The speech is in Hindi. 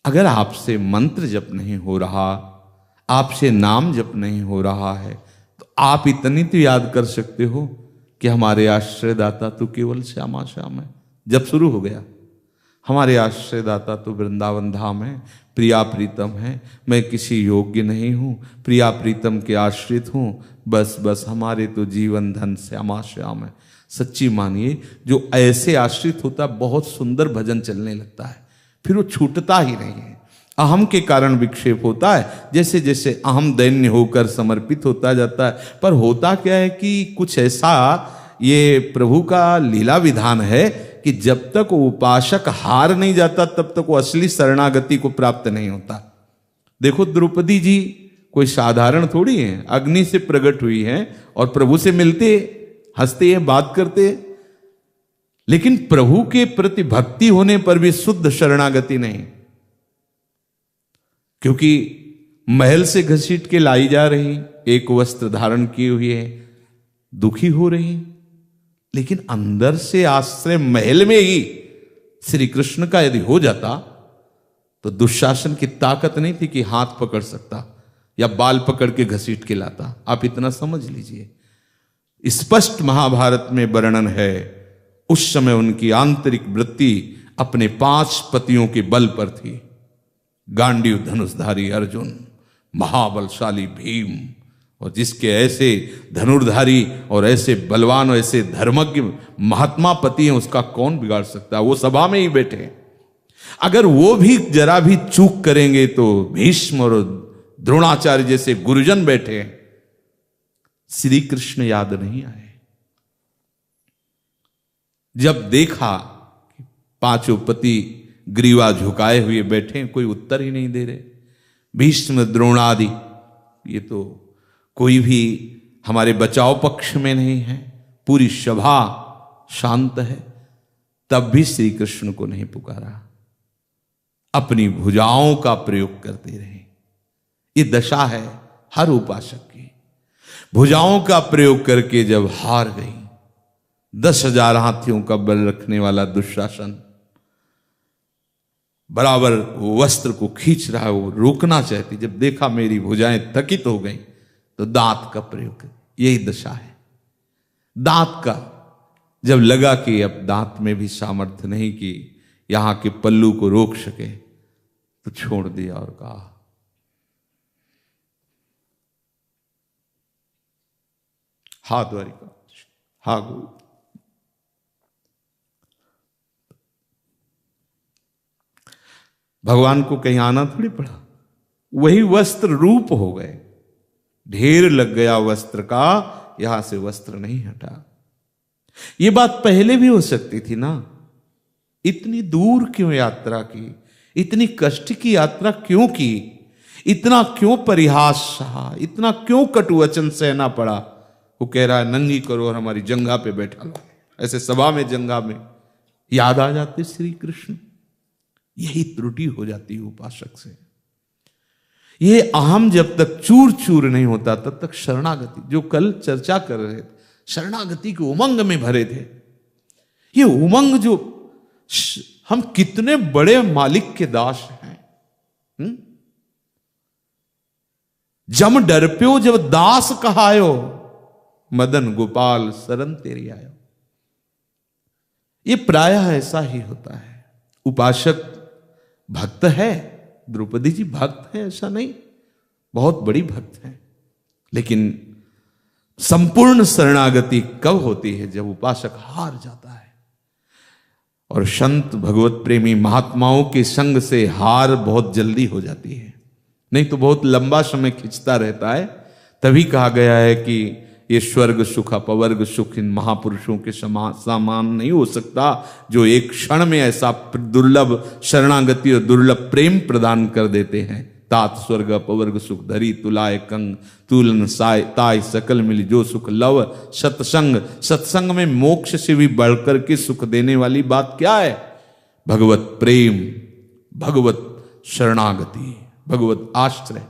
अगर आपसे मंत्र जप नहीं हो रहा, आपसे नाम जप नहीं हो रहा है, तो आप इतनी तो याद कर सकते हो कि हमारे आश्रयदाता तो केवल श्यामा श्याम है। जब शुरू हो गया, हमारे आश्रयदाता तो वृंदावन धाम है, प्रिया प्रीतम है, मैं किसी योग्य नहीं हूँ, प्रिया प्रीतम के आश्रित हूँ, बस बस हमारे तो जीवन धन श्यामा श्याम है। सच्ची मानिए, जो ऐसे आश्रित होता बहुत सुंदर भजन चलने लगता है, फिर वो छूटता ही नहीं है। अहम के कारण विक्षेप होता है, जैसे जैसे अहम दैन्य होकर समर्पित होता जाता है। पर होता क्या है कि कुछ ऐसा ये प्रभु का लीला विधान है कि जब तक वो उपासक हार नहीं जाता तब तक वो असली शरणागति को प्राप्त नहीं होता। देखो द्रौपदी जी कोई साधारण थोड़ी है, अग्नि से प्रकट हुई है और प्रभु से मिलते, हंसते हैं, बात करते, लेकिन प्रभु के प्रति भक्ति होने पर भी शुद्ध शरणागति नहीं, क्योंकि महल से घसीट के लाई जा रही, एक वस्त्र धारण किए हुए है, दुखी हो रही, लेकिन अंदर से आश्रय महल में ही श्री कृष्ण का यदि हो जाता तो दुशासन की ताकत नहीं थी कि हाथ पकड़ सकता या बाल पकड़ के घसीट के लाता। आप इतना समझ लीजिए, स्पष्ट महाभारत में वर्णन है, उस समय उनकी आंतरिक वृत्ति अपने 5 पतियों के बल पर थी। गांडीव धनुषधारी अर्जुन, महाबलशाली भीम, और जिसके ऐसे धनुर्धारी और ऐसे बलवान और ऐसे धर्मज्ञ महात्मा पति हैं, उसका कौन बिगाड़ सकता है? वो सभा में ही बैठे। अगर वो भी जरा भी चूक करेंगे तो भीष्म और द्रोणाचार्य जैसे गुरुजन बैठे, श्री कृष्ण याद नहीं आए। जब देखा कि 5 पति ग्रीवा झुकाए हुए बैठे, कोई उत्तर ही नहीं दे रहे, भीष्म द्रोणादि ये तो कोई भी हमारे बचाव पक्ष में नहीं है, पूरी सभा शांत है, तब भी श्री कृष्ण को नहीं पुकारा, अपनी भुजाओं का प्रयोग करते रहे। ये दशा है हर उपासक की। भुजाओं का प्रयोग करके जब हार गई, 10,000 हाथियों का बल रखने वाला दुशासन बराबर वस्त्र को खींच रहा है, वो रोकना चाहती, जब देखा मेरी भुजाएं थकित हो गई तो दांत का प्रयोग कर। यही दशा है दांत का। जब लगा कि अब दांत में भी सामर्थ्य नहीं कि यहां के पल्लू को रोक सके, तो छोड़ दिया और कहा हा द्वारिका, हा गोविंद। भगवान को कहीं आना थोड़ी पड़ा, वही वस्त्र रूप हो गए, ढेर लग गया वस्त्र का, यहां से वस्त्र नहीं हटा। यह बात पहले भी हो सकती थी ना, इतनी दूर क्यों यात्रा की, इतनी कष्ट की यात्रा क्यों की, इतना क्यों परिहास सहा, इतना क्यों कटुवचन सहना पड़ा। वो कह रहा है नंगी करो और हमारी जंघा पे बैठा लो, ऐसे सभा में जंघा में याद आ जाते श्री कृष्ण। यही त्रुटि हो जाती है उपासक से। ये अहम जब तक चूर चूर नहीं होता तब तक शरणागति, जो कल चर्चा कर रहे थे, शरणागति के उमंग में भरे थे। ये उमंग जो हम कितने बड़े मालिक के दास हैं। जम डर प्यो जब दास कहायो, मदन गोपाल शरण तेरी आयो। ये प्रायः ऐसा ही होता है। उपासक भक्त है, द्रौपदी जी भक्त है ऐसा नहीं, बहुत बड़ी भक्त है, लेकिन संपूर्ण शरणागति कब होती है? जब उपासक हार जाता है। और संत भगवत प्रेमी महात्माओं के संग से हार बहुत जल्दी हो जाती है, नहीं तो बहुत लंबा समय खिंचता रहता है। तभी कहा गया है कि ये स्वर्ग सुख अपवर्ग सुख इन महापुरुषों के समान नहीं हो सकता, जो एक क्षण में ऐसा दुर्लभ शरणागति और दुर्लभ प्रेम प्रदान कर देते हैं। तात स्वर्ग अपवर्ग सुख धरी तुलाए कंग, तुलन साय ताय सकल मिली जो सुख लव सत्संग। सत्संग में मोक्ष से भी बढ़कर के सुख देने वाली बात क्या है? भगवत प्रेम, भगवत शरणागति, भगवत आश्रय।